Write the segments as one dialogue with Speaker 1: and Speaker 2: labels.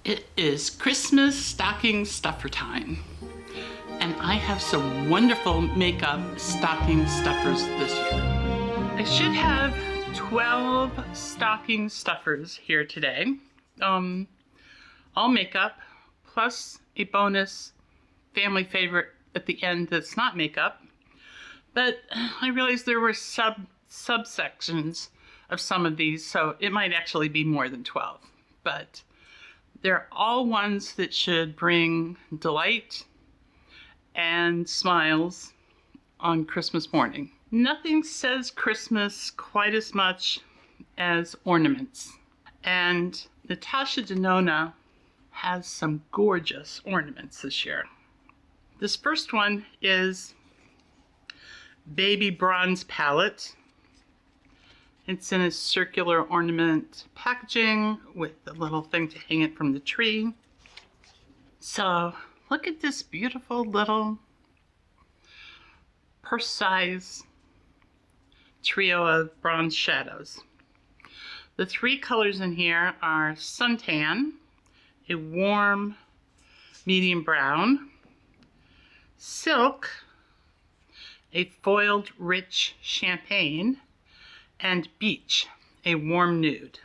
Speaker 1: It is Christmas stocking stuffer time, and I have some wonderful makeup stocking stuffers this year. I should have 12 stocking stuffers here today, all makeup, plus a bonus family favorite at the end that's not makeup. But I realized there were subsections of some of these, so it might actually be more than 12. But they're all ones that should bring delight and smiles on Christmas morning. Nothing says Christmas quite as much as ornaments. And NATASHA DEDONA has some gorgeous ornaments this year. This first one is Baby Bronze Palette. It's in a circular ornament packaging with a little thing to hang it from the tree. So look at this beautiful little purse-size trio of bronze shadows. The three colors in here are suntan, a warm medium brown, silk, a foiled rich champagne, and beach, a warm nude.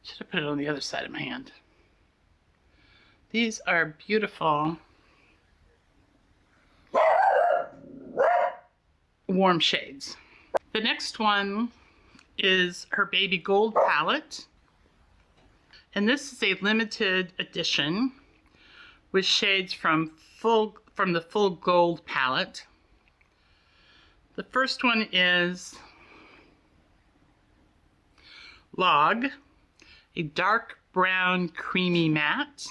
Speaker 1: Should have put it on the other side of my hand. These are beautiful warm shades. The next one is her Baby Gold palette, and this is a limited edition with shades from the full gold palette. The first one is Log, a dark brown creamy matte.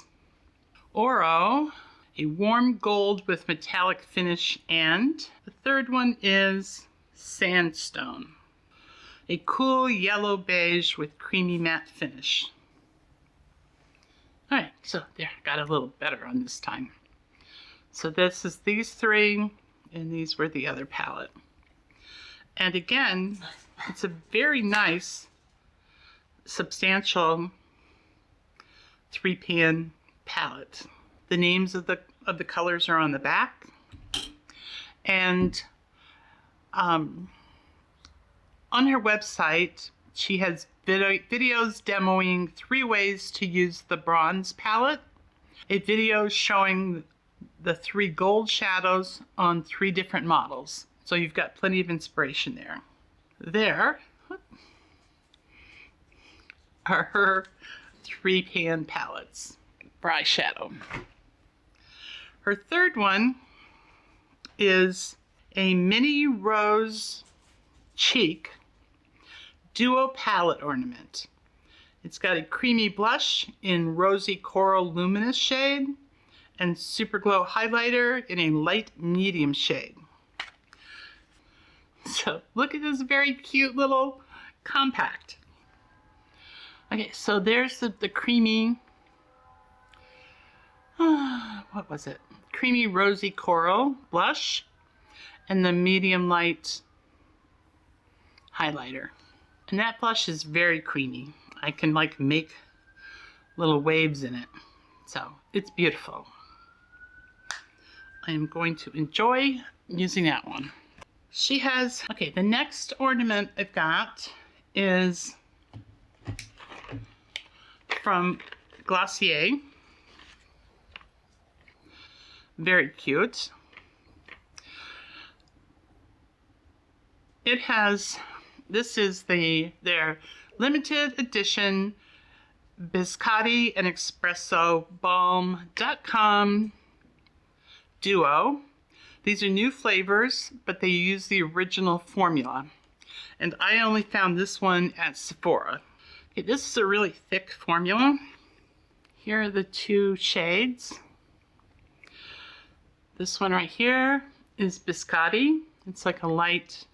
Speaker 1: Oro, a warm gold with metallic finish, and the third one is Sandstone, a cool yellow beige with creamy matte finish. All right, so there, got a little better on this time. So this is these three, and these were the other palette. And again, it's a very nice, substantial 3-pan palette. The names of the colors are on the back, and on her website, she has videos demoing 3 ways to use the bronze palette, a video showing the 3 gold shadows on 3 different models. So you've got plenty of inspiration there. There are her 3-pan palettes for eyeshadow. Her third one is a mini rose cheek duo palette ornament. It's got a creamy blush in rosy coral luminous shade and super glow highlighter in a light medium shade. So look at this very cute little compact. Okay, so there's the creamy, what was it? Creamy rosy coral blush and the medium light highlighter. And that blush is very creamy. I can like make little waves in it. So it's beautiful. I am going to enjoy using that one. She has, okay, the next ornament I've got is from Glossier. Very cute. It has, this is their limited edition Biscotti and ESPRESSO Balm DOTCOM duo. These are new flavors, but they use the original formula. And I only found this one at Sephora. Okay, this is a really thick formula. Here are the 2 shades. This one right here is Biscotti. It's like a light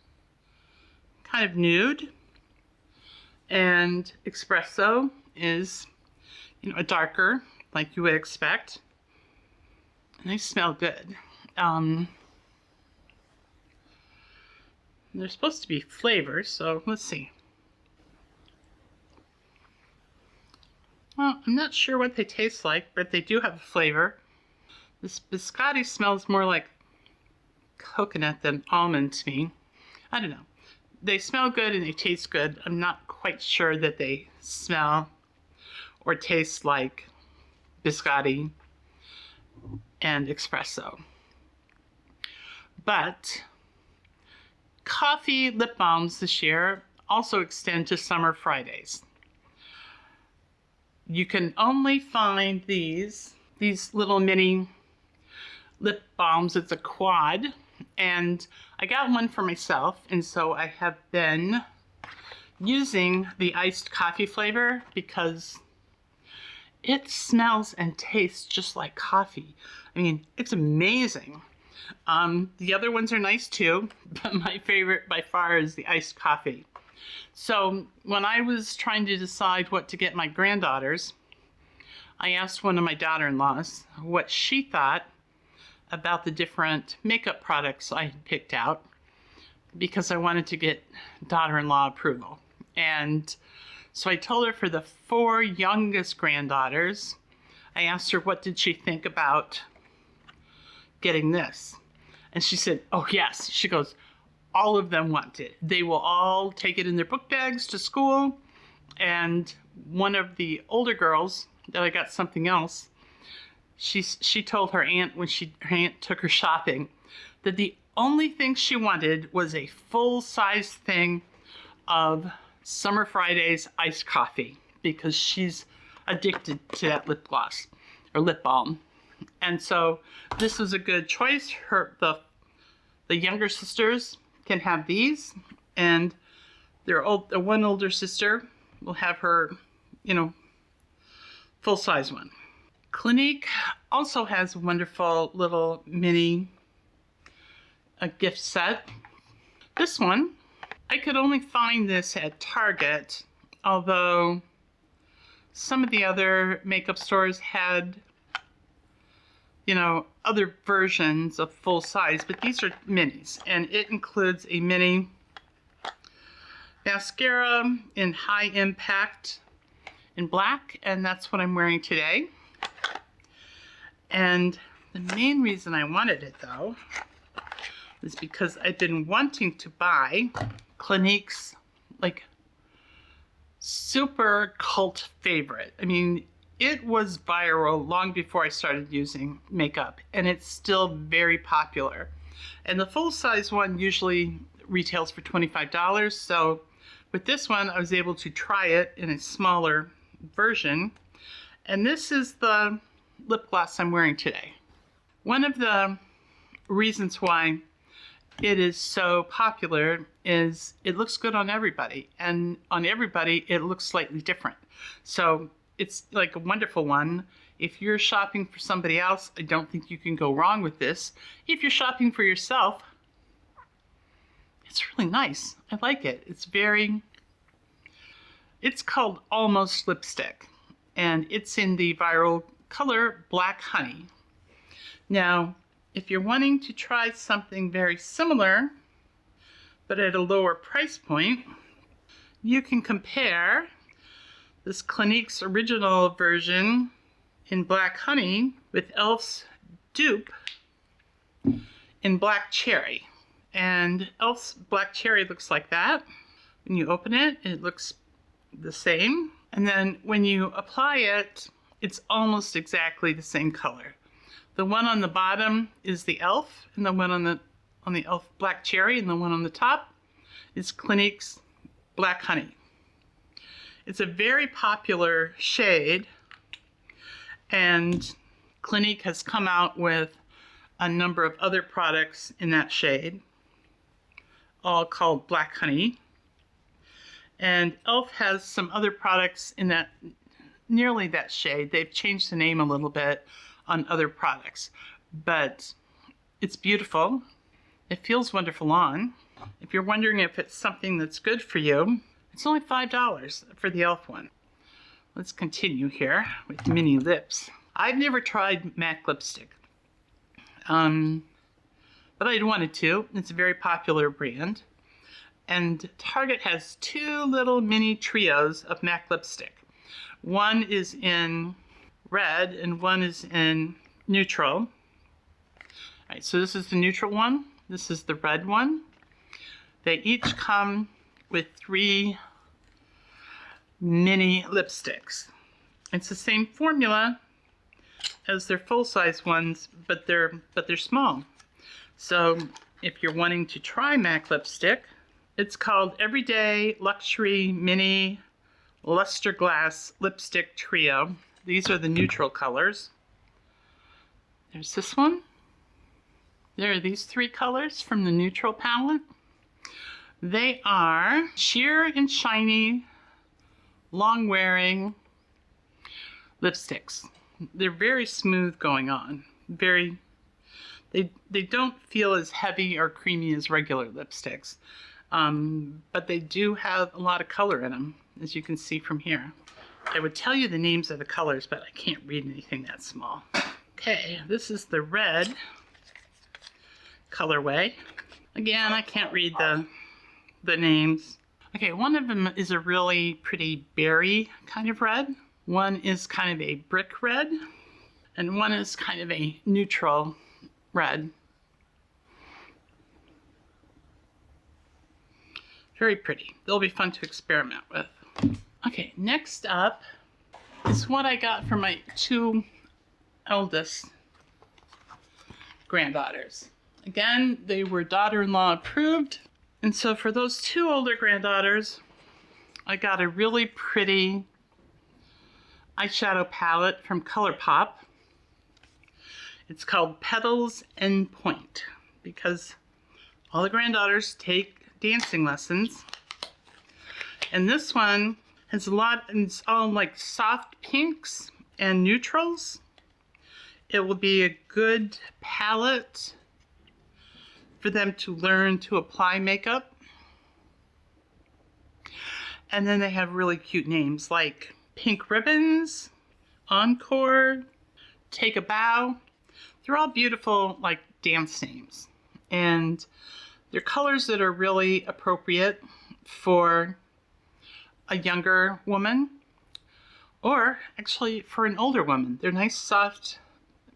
Speaker 1: kind of nude. And ESPRESSO is, you know, a darker, like you would expect. And they smell good. They're supposed to be flavors, so let's see. Well, I'm not sure what they taste like, but they do have a flavor. This biscotti smells more like coconut than almond to me. I don't know. They smell good and they taste good. I'm not quite sure that they smell or taste like biscotti and espresso. But coffee lip balms this year also extend to summer Fridays. You can only find these little mini lip balms. It's a quad, and I got one for myself, and so I have been using the iced coffee flavor because it smells and tastes just like coffee. I mean, it's amazing. The other ones are nice too, but my favorite by far is the iced coffee. So when I was trying to decide what to get my granddaughters, I asked one of my daughter-in-laws what she thought about the different makeup products I had picked out because I wanted to get daughter-in-law approval. And so I told her for the 4 youngest granddaughters, I asked her what did she think about getting this. And she said, oh yes. She goes, all of them want it. They will all take it in their book bags to school. And one of the older girls that I got something else, she told her aunt when her aunt took her shopping that the only thing she wanted was a full-size thing of Summer Fridays iced coffee because she's addicted to that lip gloss or lip balm. And so this was a good choice. The younger sisters can have these, and the one older sister will have her, full-size one. Clinique also has a wonderful little mini gift set. This one, I could only find this at Target, although some of the other makeup stores had, other versions of full size, but these are minis, and it includes a mini mascara in high impact in black, and that's what I'm wearing today. And the main reason I wanted it though is because I've been wanting to buy Clinique's super cult favorite. I mean, it was viral long before I started using makeup, and it's still very popular. And the full-size one usually retails for $25, so with this one I was able to try it in a smaller version, and this is the lip gloss I'm wearing today. One of the reasons why it is so popular is it looks good on everybody, and on everybody it looks slightly different. So it's like a wonderful one. If you're shopping for somebody else, I don't think you can go wrong with this. If you're shopping for yourself, it's really nice. I like it. It's called Almost Lipstick, and it's in the viral color Black Honey. Now, if you're wanting to try something very similar, but at a lower price point, you can compare this Clinique's original version in Black Honey with e.l.f.'s dupe in Black Cherry. And e.l.f.'s Black Cherry looks like that. When you open it, it looks the same. And then when you apply it, it's almost exactly the same color. The one on the bottom is the e.l.f., and the one on the e.l.f. Black Cherry, and the one on the top is Clinique's Black Honey. It's a very popular shade, and Clinique has come out with a number of other products in that shade, all called Black Honey. And e.l.f. has some other products in that, nearly that shade. They've changed the name a little bit on other products, but it's beautiful. It feels wonderful on. If you're wondering if it's something that's good for you, it's only $5 for the e.l.f. one. Let's continue here with mini lips. I've never tried MAC lipstick, but I wanted to. It's a very popular brand. And Target has 2 little mini trios of MAC lipstick. One is in red and one is in neutral. All right, so this is the neutral one. This is the red one. They each come with 3 mini lipsticks. It's the same formula as their full-size ones, but they're small. So if you're wanting to try MAC lipstick, it's called Everyday Luxury Mini Luster Glass Lipstick Trio. These are the neutral colors. There's this one. There are these 3 colors from the neutral palette. They are sheer and shiny, long-wearing lipsticks. They're very smooth going on. They don't feel as heavy or creamy as regular lipsticks, but they do have a lot of color in them, as you can see from here. I would tell you the names of the colors, but I can't read anything that small. Okay, this is the red colorway. Again, I can't read the names. Okay, one of them is a really pretty berry kind of red. One is kind of a brick red, and one is kind of a neutral red. Very pretty. They'll be fun to experiment with. Okay, next up is what I got for my 2 eldest granddaughters. Again, they were daughter-in-law approved. And so for those 2 older granddaughters, I got a really pretty eyeshadow palette from ColourPop. It's called Petals and Point because all the granddaughters take dancing lessons. And this one has a lot, and it's all like soft pinks and neutrals. It will be a good palette for them to learn to apply makeup. And then they have really cute names like Pink Ribbons, Encore, Take a Bow. They're all beautiful like dance names. And they're colors that are really appropriate for a younger woman or actually for an older woman. They're nice soft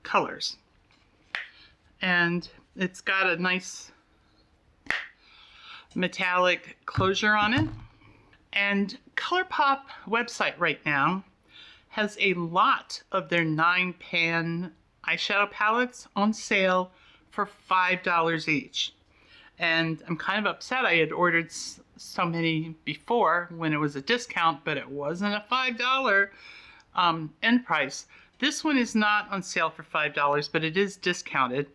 Speaker 1: colors. And it's got a nice metallic closure on it. And ColourPop website right now has a lot of their 9-pan eyeshadow palettes on sale for $5 each. And I'm kind of upset. I had ordered so many before when it was a discount, but it wasn't a $5 end price. This one is not on sale for $5, but it is discounted.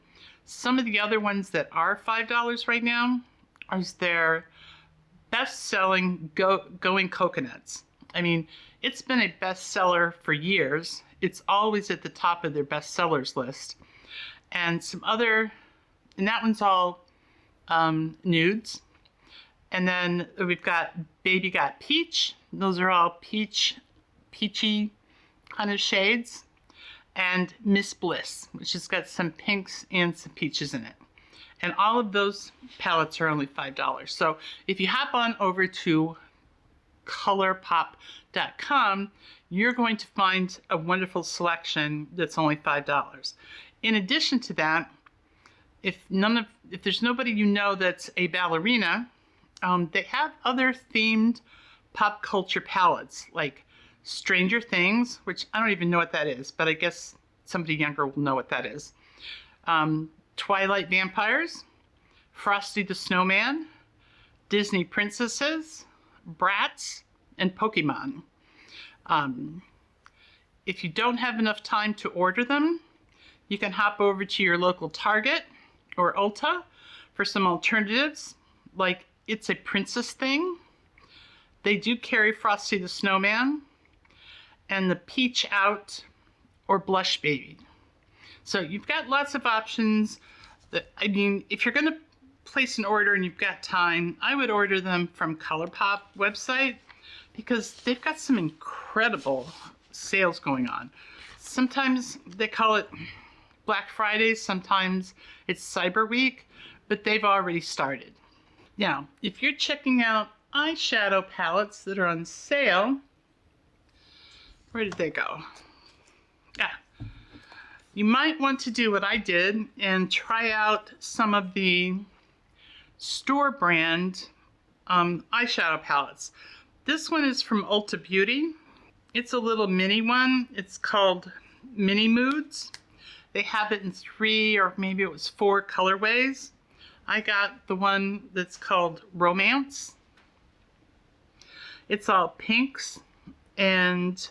Speaker 1: Some of the other ones that are $5 right now are their best-selling Going Coconuts. I mean, it's been a bestseller for years. It's always at the top of their bestsellers list. And some other, and that one's all nudes. And then we've got Baby Got Peach. Those are all peachy kind of shades. And Miss Bliss, which has got some pinks and some peaches in it. And all of those palettes are only $5. So if you hop on over to ColourPop.com, you're going to find a wonderful selection that's only $5. In addition to that, if there's nobody you know that's a ballerina, they have other themed pop culture palettes like Stranger Things, which I don't even know what that is, but I guess somebody younger will know what that is. Twilight Vampires, Frosty the Snowman, Disney Princesses, Bratz, and Pokemon. If you don't have enough time to order them, you can hop over to your local Target or Ulta for some alternatives, like It's a Princess Thing. They do carry Frosty the Snowman and the Peach Out or Blush Baby. So you've got lots of options. I mean, if you're going to place an order and you've got time, I would order them from ColourPop website because they've got some incredible sales going on. Sometimes they call it Black Friday, sometimes it's Cyber Week, but they've already started. Now, if you're checking out eyeshadow palettes that are on sale, Where did they go? Yeah. You might want to do what I did and try out some of the store brand eyeshadow palettes. This one is from Ulta Beauty. It's a little mini one. It's called Mini Moods. They have it in 3 or maybe it was 4 colorways. I got the one that's called Romance. It's all pinks and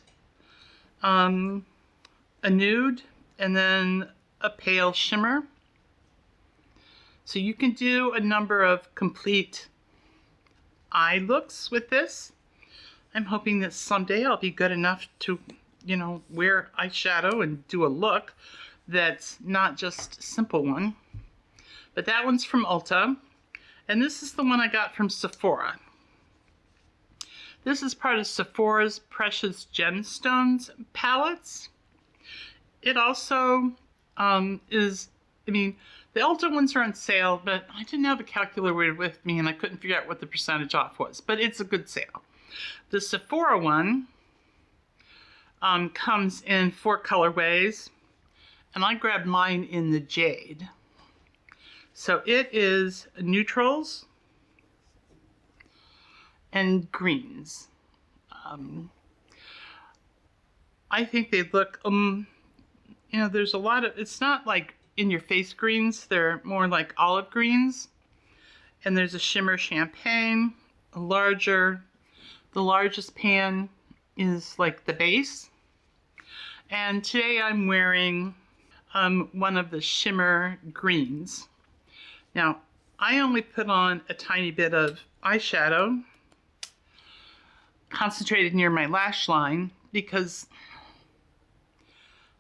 Speaker 1: a nude and then a pale shimmer. So you can do a number of complete eye looks with this. I'm hoping that someday I'll be good enough to, you know, wear eyeshadow and do a look that's not just a simple one. But that one's from Ulta. And this is the one I got from Sephora. This is part of Sephora's Precious Gemstones palettes. It also is, I mean, the Ulta ones are on sale, but I didn't have a calculator with me and I couldn't figure out what the percentage off was, but it's a good sale. The Sephora one comes in 4 colorways, and I grabbed mine in the Jade. So it is neutrals and greens. I think they look, you know, there's a lot of, it's not like in your face greens, they're more like olive greens. And there's a shimmer champagne, a larger, the largest pan is like the base. And today I'm wearing one of the shimmer greens. Now, I only put on a tiny bit of eyeshadow concentrated near my lash line because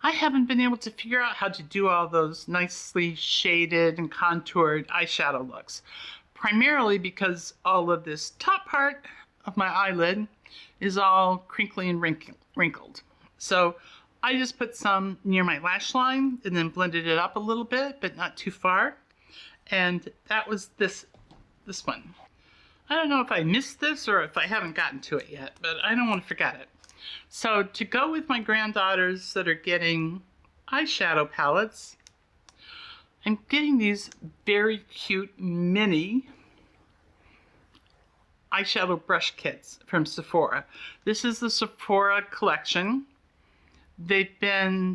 Speaker 1: I haven't been able to figure out how to do all those nicely shaded and contoured eyeshadow looks. Primarily because all of this top part of my eyelid is all crinkly and wrinkled. So I just put some near my lash line and then blended it up a little bit, but not too far. And that was this one. I don't know if I missed this or if I haven't gotten to it yet, but I don't want to forget it. So to go with my granddaughters that are getting eyeshadow palettes, I'm getting these very cute mini eyeshadow brush kits from Sephora. This is the Sephora collection. They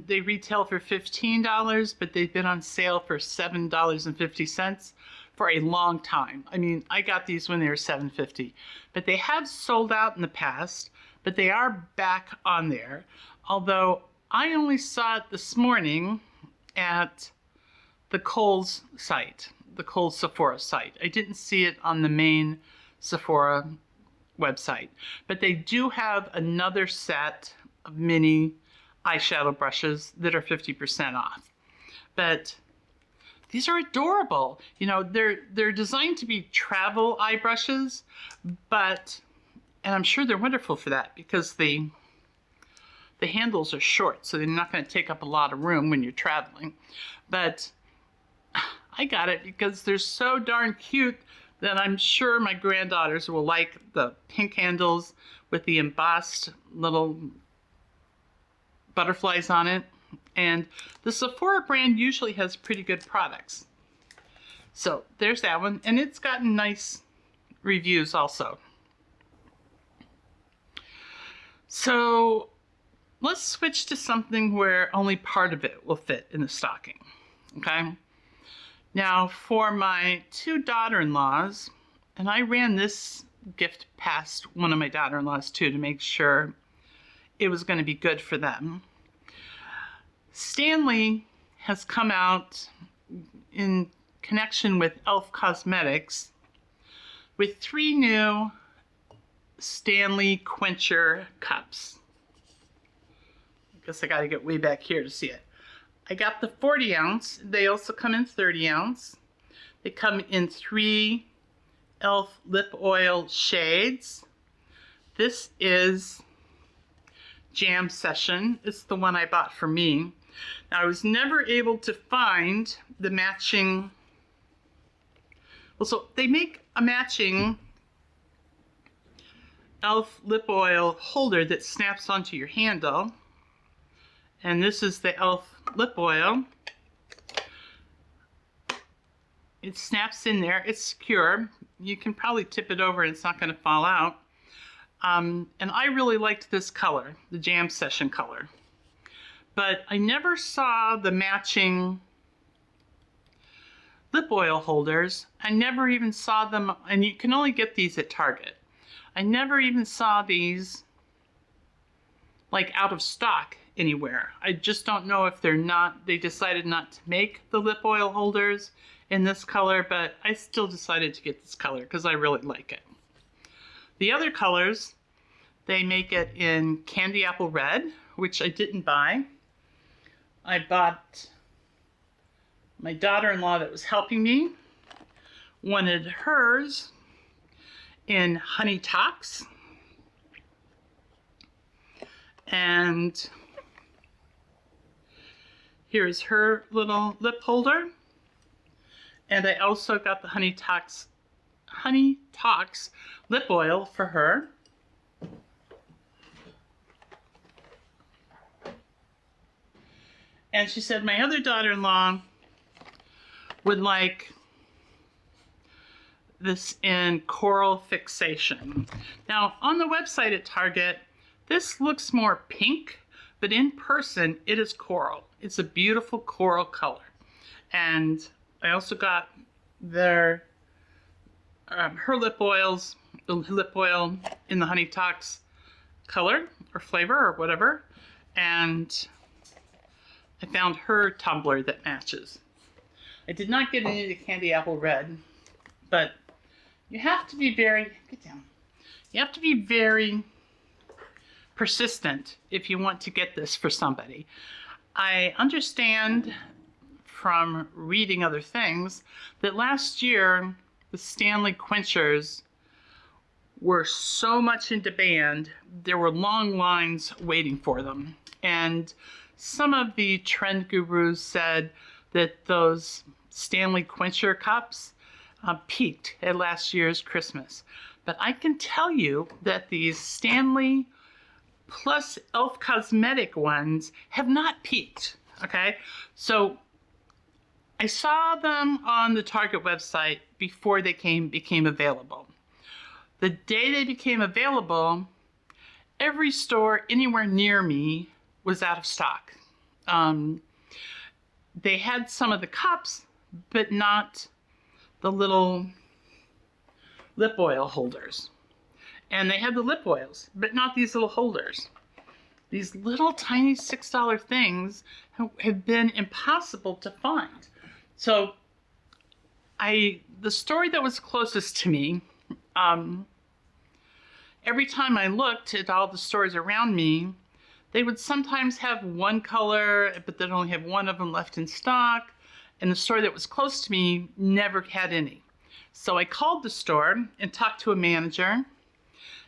Speaker 1: retail for $15, but they've been on sale for $7.50 for a long time. I mean, I got these when they were $7.50, but they have sold out in the past, but they are back on there. Although I only saw it this morning at the Kohl's site, the Kohl's Sephora site. I didn't see it on the main Sephora website, but they do have another set of mini eyeshadow brushes that are 50% off. But these are adorable. You know, they're designed to be travel eye brushes, but, and I'm sure they're wonderful for that because the handles are short, so they're not going to take up a lot of room when you're traveling. But I got it because they're so darn cute that I'm sure my granddaughters will like the pink handles with the embossed little butterflies on it. And the Sephora brand usually has pretty good products. So there's that one, and it's gotten nice reviews also. So let's switch to something where only part of it will fit in the stocking, okay? Now for my 2 daughter-in-laws, and I ran this gift past one of my daughter-in-laws too to make sure it was going to be good for them. Stanley has come out in connection with e.l.f. Cosmetics with 3 new Stanley Quencher cups. I guess I got to get way back here to see it. I got the 40 ounce. They also come in 30 ounce. They come in 3 e.l.f. lip oil shades. This is Jam Session. It's the one I bought for me. Now I was never able to find the matching, well, so they make a matching e.l.f. lip oil holder that snaps onto your handle. And this is the e.l.f. lip oil. It snaps in there. It's secure. You can probably tip it over and it's not going to fall out. And I really liked this color, the Jam Session color. But I never saw the matching lip oil holders. I never even saw them, and you can only get these at Target. I never even saw these like out of stock anywhere. I just don't know if they decided not to make the lip oil holders in this color, but I still decided to get this color because I really like it. The other colors, they make it in Candy Apple Red, which I didn't buy. I bought, my daughter-in-law that was helping me wanted hers in Honey Tox. And here's her little lip holder. And I also got the Honey Tox lip oil for her. And she said my other daughter-in-law would like this in Coral Fixation. Now, on the website at Target, this looks more pink, but in person, it is coral. It's a beautiful coral color. And I also got her lip oils, the lip oil in the Honey Tox color or flavor or whatever. And I found her tumbler that matches. I did not get any of the Candy Apple Red, but you have to be very, get down. You have to be very persistent if you want to get this for somebody. I understand from reading other things that last year the Stanley Quenchers were so much in demand, there were long lines waiting for them. And some of the trend gurus said that those Stanley Quencher cups peaked at last year's Christmas. But I can tell you that these Stanley plus e.l.f. cosmetic ones have not peaked, okay? So I saw them on the Target website before they became available. The day they became available, every store anywhere near me was out of stock. They had some of the cups, but not the little lip oil holders. And they had the lip oils, but not these little holders. These little tiny $6 things have been impossible to find. So the store that was closest to me, every time I looked at all the stores around me, they would sometimes have one color, but they'd only have one of them left in stock. And the store that was close to me never had any. So I called the store and talked to a manager,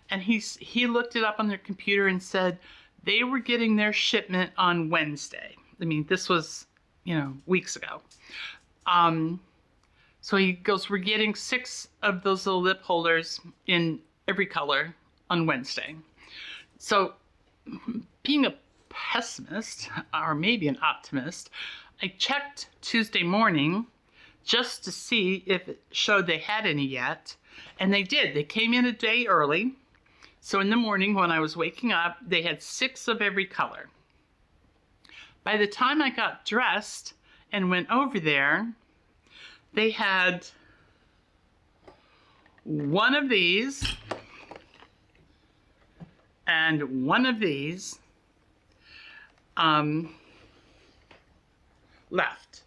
Speaker 1: and he looked it up on their computer and said they were getting their shipment on Wednesday. I mean, this was, weeks ago. So he goes, we're getting 6 of those little lip holders in every color on Wednesday. So being a pessimist, or maybe an optimist, I checked Tuesday morning just to see if it showed they had any yet. And they did. They came in a day early. So in the morning when I was waking up, they had 6 of every color. By the time I got dressed and went over there, they had 1 of these and 1 of these left.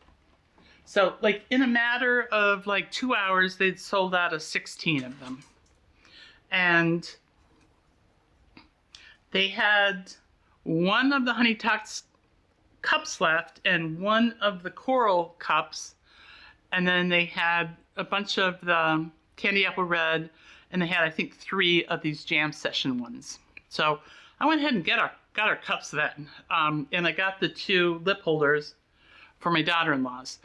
Speaker 1: So like in a matter of like 2 hours, they'd sold out of 16 of them. And they had 1 of the Honey Tox cups left and 1 of the coral cups. And then they had a bunch of the Candy Apple Red, and they had, I think, 3 of these Jam Session ones. So I went ahead and got our cups then. And I got the 2 lip holders for my daughter-in-laws.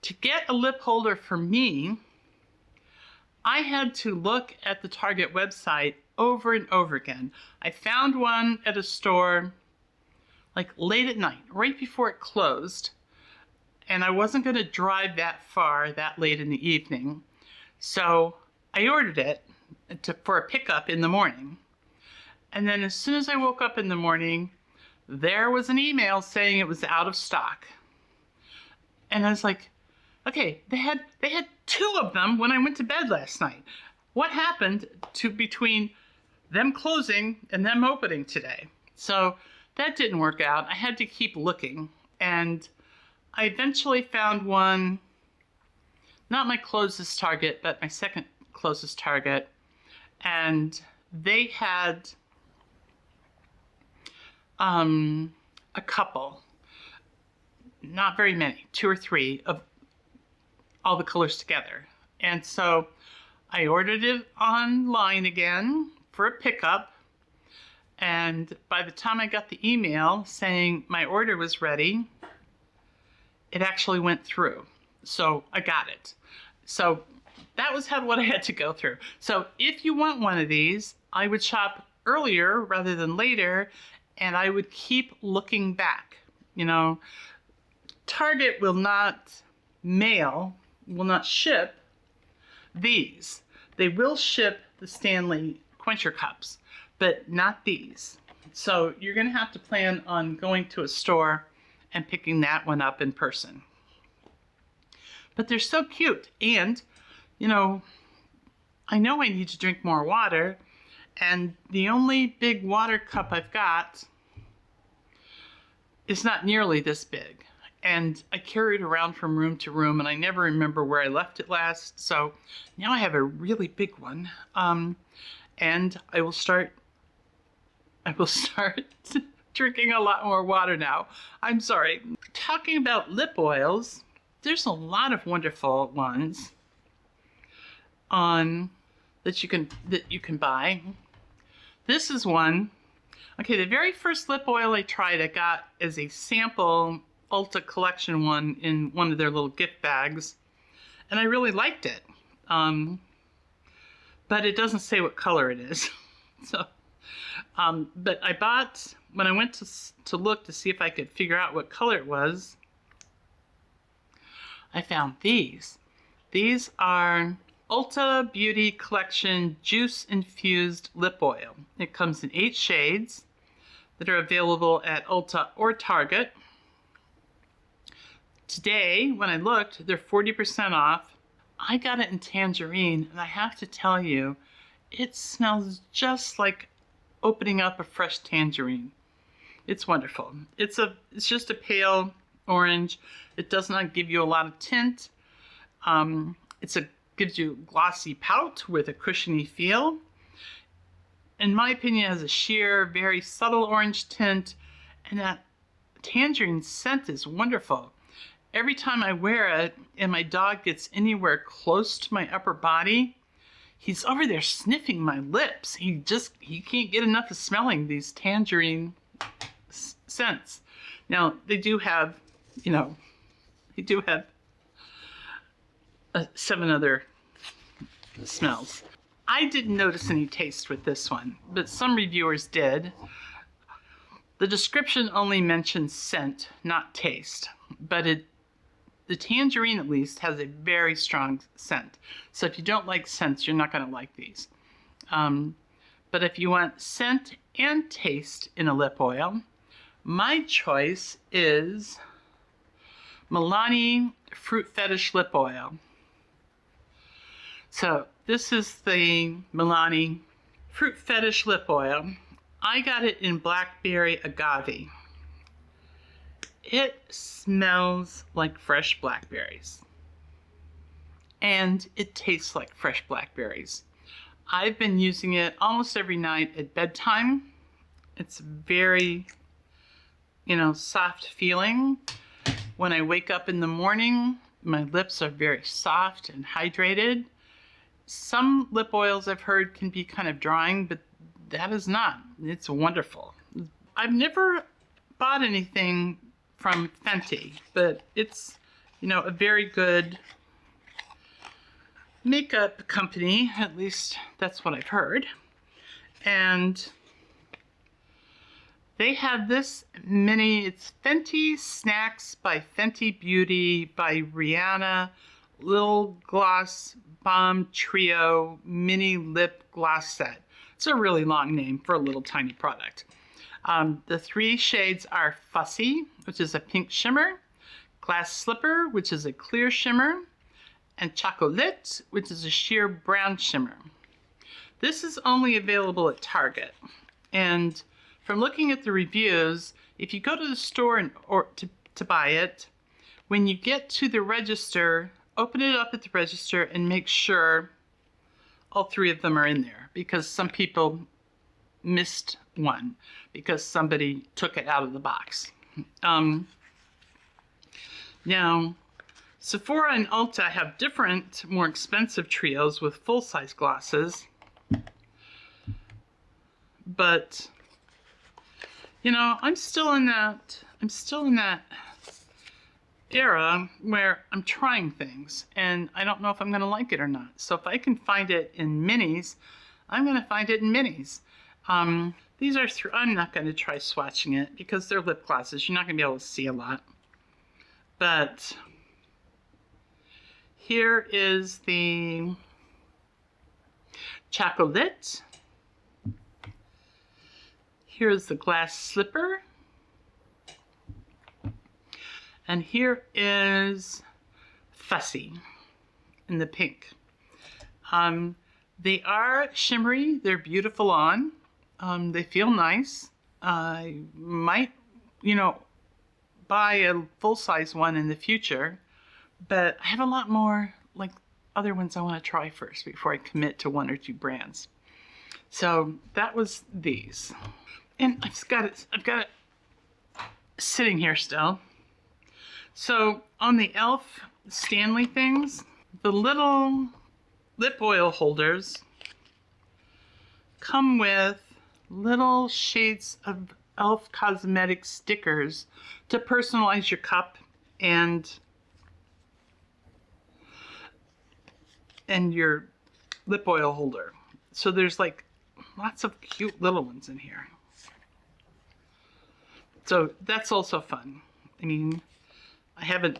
Speaker 1: To get a lip holder for me, I had to look at the Target website over and over again. I found one at a store like late at night, right before it closed, and I wasn't going to drive that far that late in the evening. So I ordered it for a pickup in the morning. And then as soon as I woke up in the morning, there was an email saying it was out of stock. And I was like, okay, they had 2 of them when I went to bed last night. What happened between them closing and them opening today? So that didn't work out. I had to keep looking, and I eventually found one, not my closest Target, but my second closest Target, and they had a couple, not very many, 2 or 3 of all the colors together. And so I ordered it online again for a pickup, and by the time I got the email saying my order was ready, it actually went through. So I got it. So that was what I had to go through. So if you want one of these, I would shop earlier rather than later, and I would keep looking back. You know, Target will not ship these. They will ship the Stanley Quencher cups, but not these. So you're going to have to plan on going to a store and picking that one up in person. But they're so cute, and you know I need to drink more water, and the only big water cup I've got is not nearly this big, and I carry it around from room to room, and I never remember where I left it last. So now I have a really big one, and I will start drinking a lot more water now. I'm sorry. Talking about lip oils, there's a lot of wonderful ones that you can buy. This is one. Okay, the very first lip oil I tried, I got as a sample Ulta collection one in one of their little gift bags, and I really liked it. But it doesn't say what color it is. So, but I bought, when I went to look to see if I could figure out what color it was, I found these. These are Ulta Beauty Collection Juice Infused Lip Oil. It comes in 8 shades that are available at Ulta or Target. Today, when I looked, they're 40% off. I got it in tangerine, and I have to tell you, it smells just like opening up a fresh tangerine. It's wonderful. It's just a pale orange. It does not give you a lot of tint. Gives you glossy pout with a cushiony feel. In my opinion, it has a sheer, very subtle orange tint, and that tangerine scent is wonderful. Every time I wear it and my dog gets anywhere close to my upper body, he's over there sniffing my lips. He can't get enough of smelling these tangerine scents. Now, they do have 7 other smells. I didn't notice any taste with this one, but some reviewers did. The description only mentions scent, not taste, but the tangerine at least has a very strong scent. So if you don't like scents, you're not going to like these. But if you want scent and taste in a lip oil, my choice is Milani Fruit Fetish Lip Oil. So this is the Milani Fruit Fetish Lip Oil. I got it in Blackberry Agave. It smells like fresh blackberries. And it tastes like fresh blackberries. I've been using it almost every night at bedtime. It's very, soft feeling. When I wake up in the morning, my lips are very soft and hydrated. Some lip oils I've heard can be kind of drying, but that is not. It's wonderful. I've never bought anything from Fenty, but it's, a very good makeup company. At least that's what I've heard. And they have this mini, it's Fenty Snacks by Fenty Beauty by Rihanna, Little Gloss Balm Trio Mini Lip Gloss Set. It's a really long name for a little tiny product. The 3 shades are Fussy, which is a pink shimmer, Glass Slipper, which is a clear shimmer, and Chocolate, which is a sheer brown shimmer. This is only available at Target. And from looking at the reviews, if you go to the store to buy it, when you get to the register, open it up at the register and make sure all 3 of them are in there, because some people missed one because somebody took it out of the box. Now, Sephora and Ulta have different, more expensive trios with full-size glosses, but you know, I'm still in that era where I'm trying things and I don't know if I'm going to like it or not. So if I can find it in minis, I'm going to find it in minis. These are I'm not going to try swatching it because they're lip glosses. You're not going to be able to see a lot. But here is the Chocolate. Here's the Glass Slipper. And here is Fussy in the pink. They are shimmery. They're beautiful on. They feel nice. I might, you know, buy a full-size one in the future, but I have a lot more like other ones I want to try first before I commit to 1 or 2 brands. So that was these. And I've got it sitting here still. So on the e.l.f. Stanley things, the little lip oil holders come with little sheets of e.l.f. cosmetic stickers to personalize your cup and your lip oil holder. So there's like lots of cute little ones in here. So that's also fun. I mean, I haven't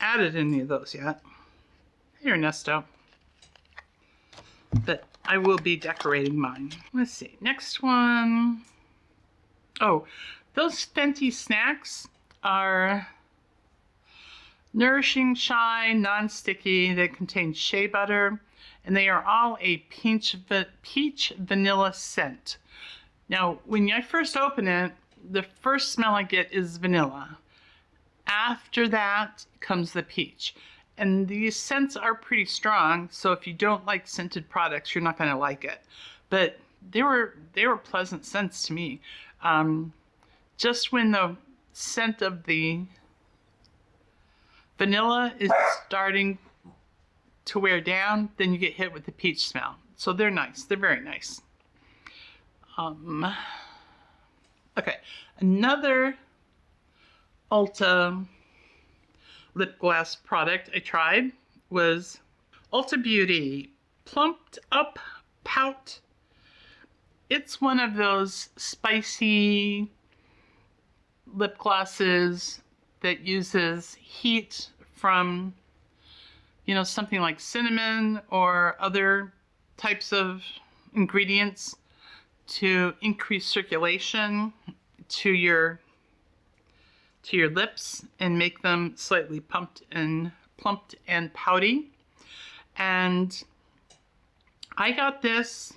Speaker 1: added any of those yet. Hey, Ernesto. But I will be decorating mine. Let's see. Next one. Oh, those Fenty Snacks are nourishing shine, non-sticky. They contain shea butter, and they are all a peach vanilla scent. Now, when I first open it, the first smell I get is vanilla. After that comes the peach. And these scents are pretty strong, so if you don't like scented products, you're not going to like it. But they were pleasant scents to me. Just when the scent of the vanilla is starting to wear down, then you get hit with the peach smell. So they're nice. They're very nice. Okay, another Ulta lip gloss product I tried was Ulta Beauty Plumped Up Pout. It's one of those spicy lip glosses that uses heat from, you know, something like cinnamon or other types of ingredients to increase circulation to your lips and make them slightly plumped and pouty. And I got this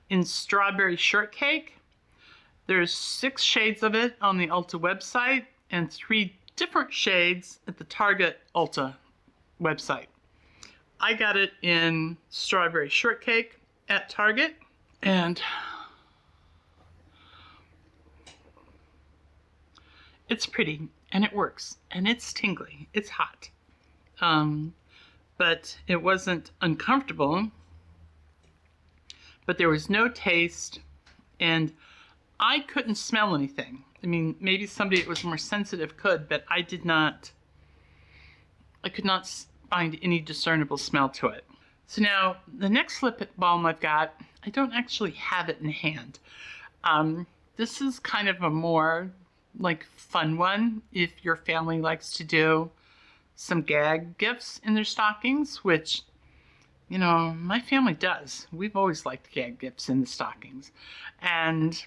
Speaker 1: in Strawberry Shortcake. There's 6 shades of it on the Ulta website and 3 different shades at the Target Ulta website. I got it in Strawberry Shortcake at Target, and it's pretty and it works and it's tingly. It's hot. But it wasn't uncomfortable, but there was no taste and I couldn't smell anything. I mean, maybe somebody that was more sensitive could, but I could not find any discernible smell to it. So now the next lip balm I've got, I don't actually have it in hand. This is kind of a more like fun one if your family likes to do some gag gifts in their stockings, which, you know, my family does. We've always liked gag gifts in the stockings. And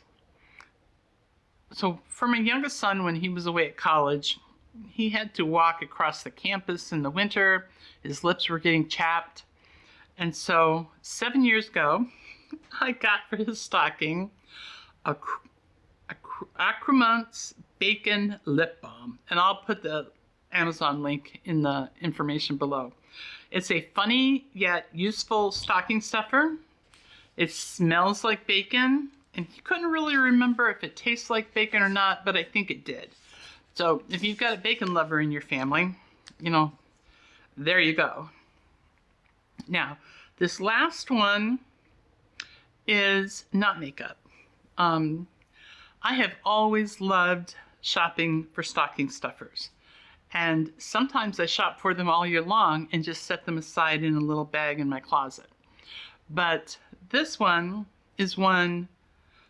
Speaker 1: so for my youngest son, when he was away at college, he had to walk across the campus in the winter. His lips were getting chapped. And so 7 years ago, I got for his stocking a Acromont's Bacon Lip Balm. And I'll put the Amazon link in the information below. It's a funny yet useful stocking stuffer. It smells like bacon, and he couldn't really remember if it tastes like bacon or not, but I think it did. So if you've got a bacon lover in your family, you know, there you go. Now, this last one is not makeup. I have always loved shopping for stocking stuffers. And sometimes I shop for them all year long and just set them aside in a little bag in my closet. But this one is one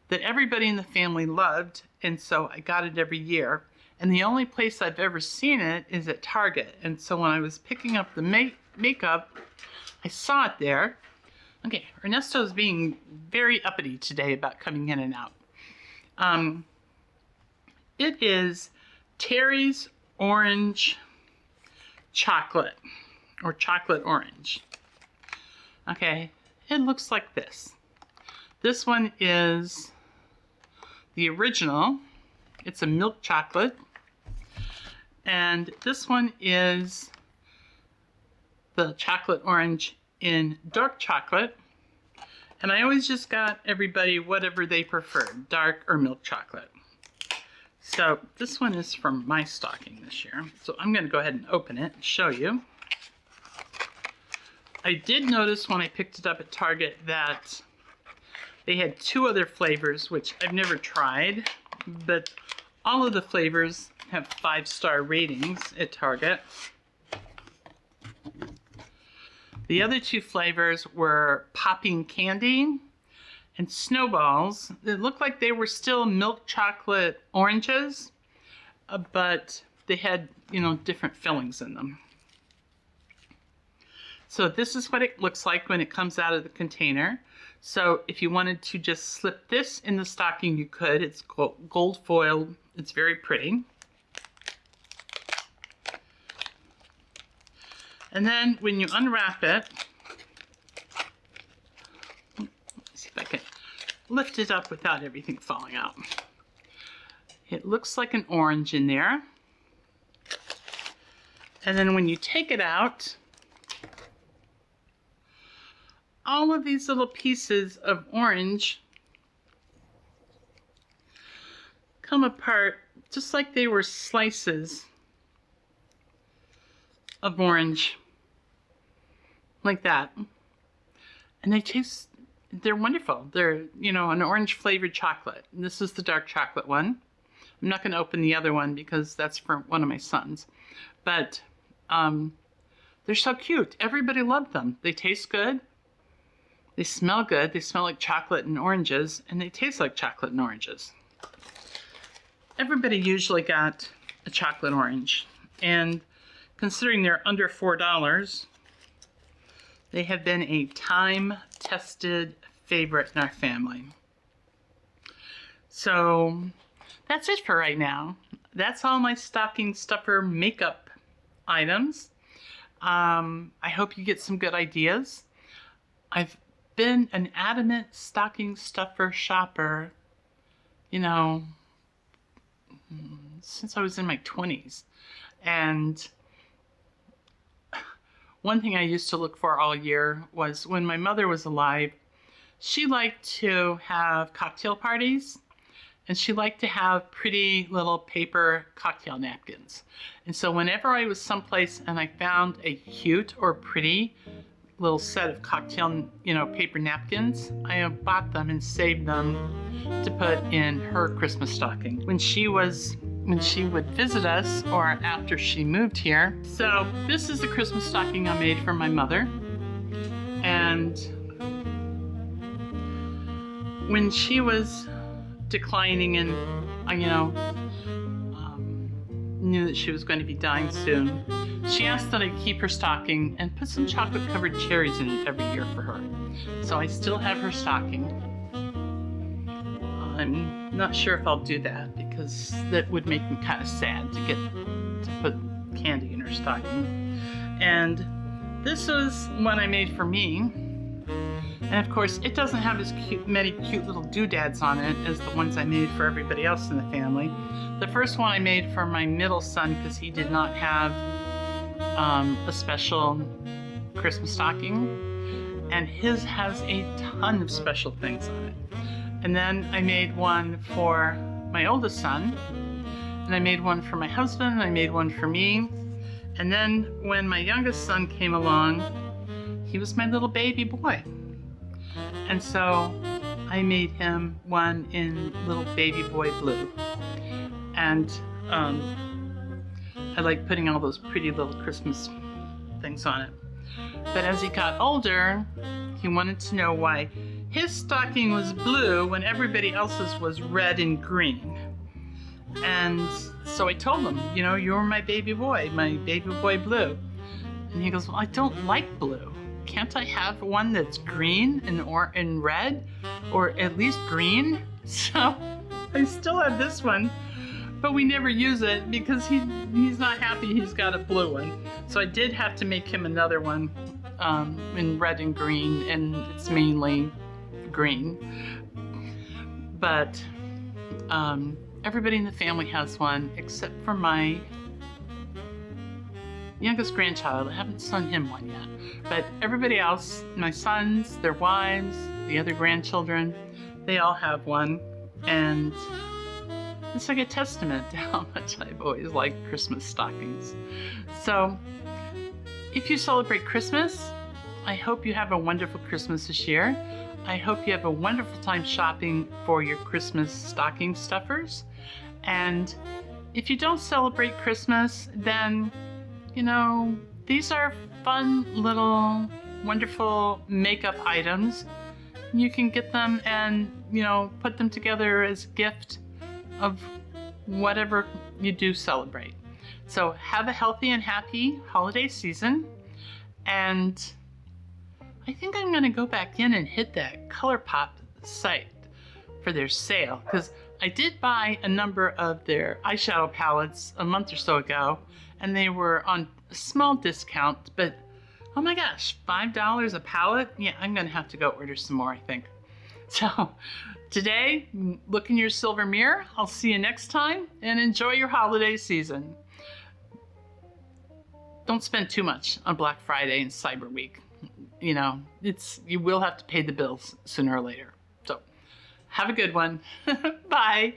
Speaker 1: that everybody in the family loved, and so I got it every year. And the only place I've ever seen it is at Target. And so when I was picking up the makeup, I saw it there. Okay, Ernesto's being very uppity today about coming in and out. It is Terry's Orange Chocolate, or Chocolate Orange. Okay, it looks like this. This one is the original. It's a milk chocolate. And this one is the chocolate orange in dark chocolate. And I always just got everybody whatever they preferred, dark or milk chocolate. So this one is from my stocking this year. So I'm going to go ahead and open it and show you. I did notice when I picked it up at Target that they had 2 other flavors, which I've never tried, but all of the flavors have 5-star ratings at Target. The other 2 flavors were popping candy and snowballs. It looked like they were still milk chocolate oranges, but they had, you know, different fillings in them. So this is what it looks like when it comes out of the container. So if you wanted to just slip this in the stocking, you could. It's gold foiled. It's very pretty. And then when you unwrap it, let's see if I can lift it up without everything falling out. It looks like an orange in there. And then when you take it out, all of these little pieces of orange come apart just like they were slices of orange, like that. And they taste, they're wonderful. They're, you know, an orange flavored chocolate. And this is the dark chocolate one. I'm not going to open the other one because that's for one of my sons. But they're so cute. Everybody loved them. They taste good. They smell good. They smell like chocolate and oranges, and they taste like chocolate and oranges. Everybody usually got a chocolate orange, and considering they're under $4, they have been a time-tested favorite in our family. So that's it for right now. That's all my stocking stuffer makeup items. I hope you get some good ideas. I've been an adamant stocking stuffer shopper, you know, since I was in my 20s. And one thing I used to look for all year was when my mother was alive, she liked to have cocktail parties, and she liked to have pretty little paper cocktail napkins. And so whenever I was someplace and I found a cute or pretty little set of cocktail, you know, paper napkins, I bought them and saved them to put in her Christmas stocking when she would visit us or after she moved here. So this is the Christmas stocking I made for my mother. And when she was declining and, knew that she was going to be dying soon, she asked that I keep her stocking and put some chocolate-covered cherries in it every year for her. So I still have her stocking. I'm not sure if I'll do that because that would make me kind of sad to put candy in her stocking. And this was one I made for me. And of course, it doesn't have as many cute little doodads on it as the ones I made for everybody else in the family. The first one I made for my middle son because he did not have a special Christmas stocking, and his has a ton of special things on it. And then I made one for my oldest son, and I made one for my husband, and I made one for me. And then when my youngest son came along, he was my little baby boy. And so I made him one in little baby boy blue. And I like putting all those pretty little Christmas things on it. But as he got older, he wanted to know why his stocking was blue when everybody else's was red and green. And so I told him, you're my baby boy blue. And he goes, well, I don't like blue. Can't I have one that's green and red, or at least green? So I still have this one, but we never use it because he's not happy he's got a blue one. So I did have to make him another one in red and green, and it's mainly green. But everybody in the family has one except for my youngest grandchild. I haven't sung him one yet. But everybody else, my sons, their wives, the other grandchildren, they all have one. And it's like a testament to how much I've always liked Christmas stockings. So if you celebrate Christmas, I hope you have a wonderful Christmas this year. I hope you have a wonderful time shopping for your Christmas stocking stuffers. And if you don't celebrate Christmas, then these are fun little wonderful makeup items. You can get them and, put them together as a gift of whatever you do celebrate. So have a healthy and happy holiday season. And I think I'm going to go back in and hit that ColourPop site for their sale, because I did buy a number of their eyeshadow palettes a month or so ago, and they were on a small discount, but oh my gosh, $5 a palette? Yeah, I'm gonna have to go order some more, I think. So today, look in your silver mirror. I'll see you next time, and enjoy your holiday season. Don't spend too much on Black Friday and Cyber Week. You will have to pay the bills sooner or later. So have a good one. Bye.